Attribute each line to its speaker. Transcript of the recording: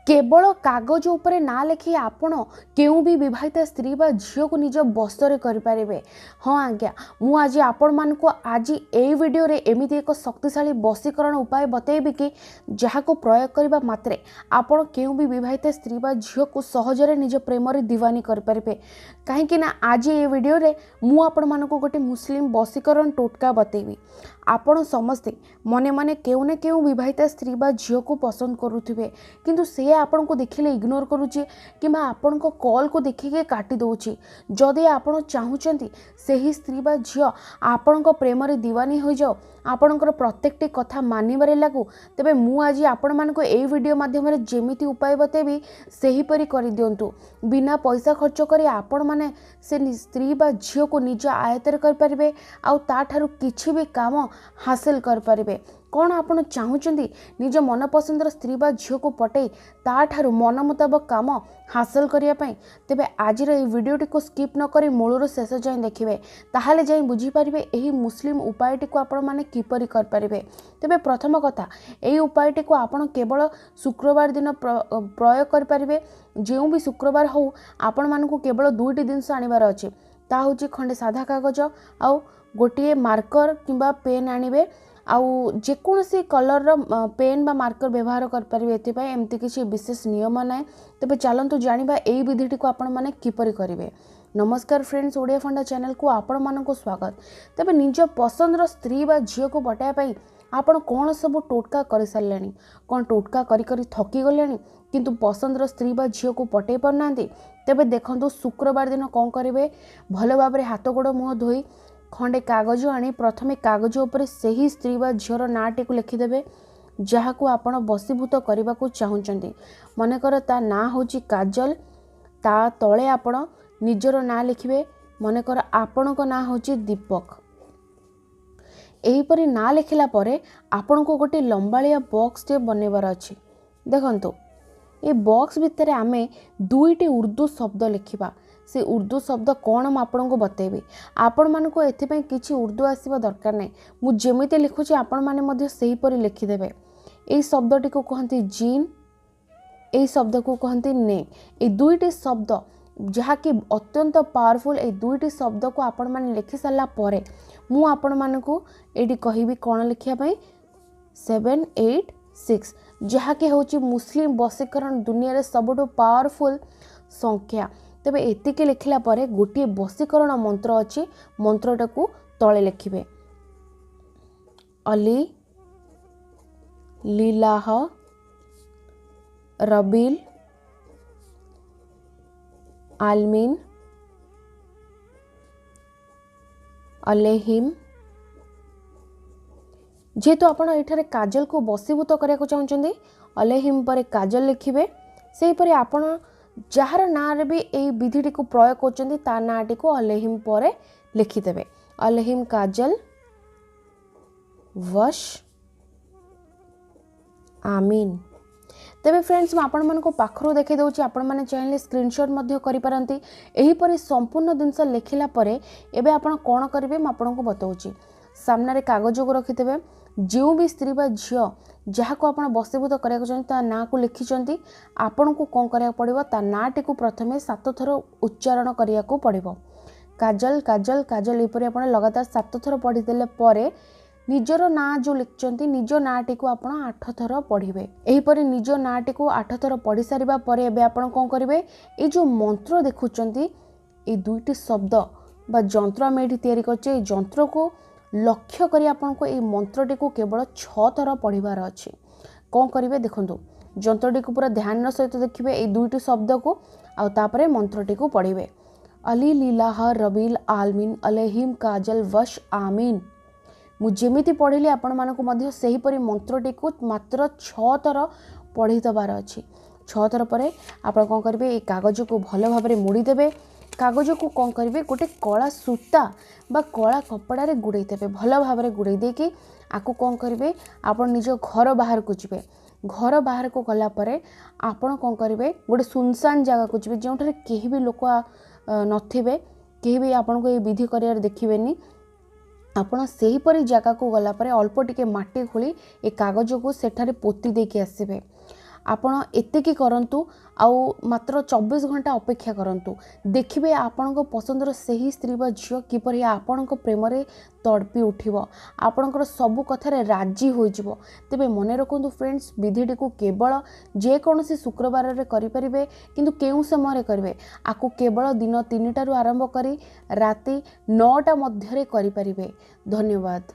Speaker 1: केवल कागज उपरे ना लिखि आपण केउ भी विवाहित स्त्री बा झील को निज बसरे करें। हाँ आज्ञा मु आज आपण मान को आज ए वीडियो रे एमिति एक शक्तिशाली वशीकरण उपाय बतेबी कि जहाँ प्रयोग करने मात्रे आपण केउ भी विवाहित स्त्री बा झील को सहजरे निज प्रेम रे दीवानी करें। कहीं आज ये वीडियो रे मु आपण मान को गोटे मुस्लिम वशीकरण टोटका बतेबी। आपण समस्ते मने मने केउ न केउ विवाहित स्त्री बा झील को पसंद करुथिबे किंतु से आपण को देखिले इग्नोर करूची किंबा आपण को कॉल को देखिके काटी दउची। जदि आपण चाहूचंती सेही स्त्री बा झील आपण को प्रेम रे दीवानी हो जाओ, आपणकर प्रत्येकटी कथा मानिबारे लागू, तेबे मु आज आपण मान को ए वीडियो माध्यम रे जेमिति उपाय बतेबी सेही परी करि दियंतु। बिना पैसा खर्च करी आपण माने से स्त्री बा झील को निज आयत्तर कर परिबे आउ ता ठारू किछि भी काम हासिल कर परिबे। कौन आपण चाहूचंती निज मन पसंदर स्त्री बा झील को पटई ता ठारू मन मुताबक काम हासिल करिया पई, तेबे आजिर ए वीडियोटी को स्किप न करी मूलर शेष जाए देखिबे, ताहाले जाई बुझी परिबे एही मुस्लिम उपायटी को आपण माने किपरि कर परिबे। तेबे प्रथम कथा एही उपायटी को आपण केवल शुक्रवार दिन प्रयोग कर परिबे। जेउ भी शुक्रवार हो आपण मान को केवल दुईटी जिनिस आनिबार अछि, ता होची खंडे साधा कागज आउ गोटे मार्कर किंबा पेन आनिबे आउ जेकोसी कलर पेन बा मार्कर व्यवहार करें। एथिपाई एमती किसी विशेष नियम ना, तेज चलतु जाना यही विधिटी को आपण मैंने किपरि करेंगे। नमस्कार फ्रेंड्स, ओडिया फंडा चैनल को आपण मानक स्वागत। तेज निज पसंदर स्त्री बा झील को पटाइबाई आपण कौन सब टोटका कर सारे, कौन टोटका करी थकी गले किंतु पसंदर स्त्री बा झील को पटई पारना। तेबे देखंतु शुक्रवार दिन कौन करेंगे, भल भाव हाथ गोड़ मुह धोई खंडे कागज आनी प्रथमे कागज उपरे सही स्त्री बा झीर नाटी को लिखिदेवे जहाँ को आपण बसीभूत करने को चाहूँगी। मनकर ता ना होची काजल, ता तले आपण निजर ना लिखिबे। मनकर आपण को ना होची दीपक। एहीपरि ना लिखिला परे आपण को गोटे लंबालिया बॉक्स टे बनैबार अछि। देखंतु ए बॉक्स भितर आमे दुईटी उर्दू शब्द लिखिबा। से उर्दू शब्द कौन मु आपन को बतेबी। आपण मान को एथिपई किछि उर्दू आसीबा दरकार नै, मु जेमिति लिखुछि आपण माने मध्य सेही परि लिखिदेबे। एई शब्दटी को कहंती जीन, एई शब्द को कहंती ने। ए दुईटी शब्द जहा कि अत्यंत पावरफुल, ए दुईटी शब्द को आपण माने लिखि साला परे मु आपण मान को एडी कहिबी कोन लिखिया पई 786 जहा कि होची मुस्लिम वशीकरण दुनिया रे सबटो पावरफुल संख्या। तेबे एतिके लिखिला परे गोटे वशीकरण मंत्र अच्छी, मंत्रटा को तले लिखिबे अली लीलाह रबील आलमीन अलहिम। जेहेतु आपण एठारे काजल को वशीभूत करिया को चाहउछंदी, अलहिम परे काजल लिखिबे। सेही परे आपण जार ना भी यही विधिटी को प्रयोग करछंदी ता नाटी को अलहिम परे लिखिदेवे। अलहिम काजल वश आमीन। तेबे फ्रेंड्स आपण मन को पाखरो देखै दउची, आपण माने चाहिले स्क्रीनशॉट मध्ये करि पारंती। एही परि संपूर्ण जिंस लिखिला परे एबे आपण कोन करिवे म आपण को बताउची। सामने रे कागज को रखितेबे। जो भी स्त्री बा झियो जहाँ को आपण बसीभूत करा ना को लिखिं, आपण को कौन करा पड़ो ता नाटी को प्रथमे 7 थर उच्चारण करिया को पड़ो। काजल काजल काजल एपरी आपण लगातार 7 थर पढ़ीदेले परे निजर ना जो लिखिं निज नाटी को आपण 8 थर पढ़े। एहीपरि निज नाटी को 8 थर पढ़ी सारिबा परे एबे आपण कौन करिवे, ए जो मंत्र देखुचंती ए दुईटी शब्द बा जंत्र आम ये तैयारी करछे। जंत्र को लक्ष्य करी आपण को ए मंत्रटी को केवल 6 थर पढ़िबार अछि। कौन करिवे देखंतु, जंत्रटी को पूरा ध्यान सहित देखिबे ए दुईटी शब्द को आउ तापरे मंत्रटी को पढ़िबे अली लीलाह रबील आलमीन अलहिम काजल वश आमीन। मु जेमिति पढ़िली आपण मानको मध्य सेही परि मंत्रटी को मात्र 6 थर पढ़ी दबार अछि। 6 थर परे आपण कोन करिवे, ए कागज को भलो भाबरे मोड़ी देबे। कागज को कौन करेंगे, गोटे कला सूता बा कला कपड़ा रे गुड़े देवे। भल भाव में गुड़े देकी आपको कौन करेंगे, आप निज घर बाहर को जी। घर बाहर को गला परे आपण कौन करेंगे, गोटे सुनसान जगह को जी जो कहीं भी लोक नथिबे, कहीं भी आपन को ये विधि कर देखिबेनी। आपण सही परी जगह को गला परे अल्प टिके माटी खोली ए कागज को सेठारे पोती देके आसीबे। आपण एतिकी करंतु आउ मात्र 24 घंटा अपेक्षा करंतु देखिबे आपणक पसंदर सही स्त्री बा झियो किपरि आपणक प्रेम रे तड़पी उठिबो आपणकर सब कथारे राजी हो जिवो। तेबे मने रखंतु फ्रेंड्स विधिटी को केवल जे कोनोसी शुक्रवार रे करि परिबे किंतु केउ समय रे करिवे आकु केवल दिन 3 टारु आरंभ करी राति 9टा मध्य रे करि परिबे। धन्यवाद।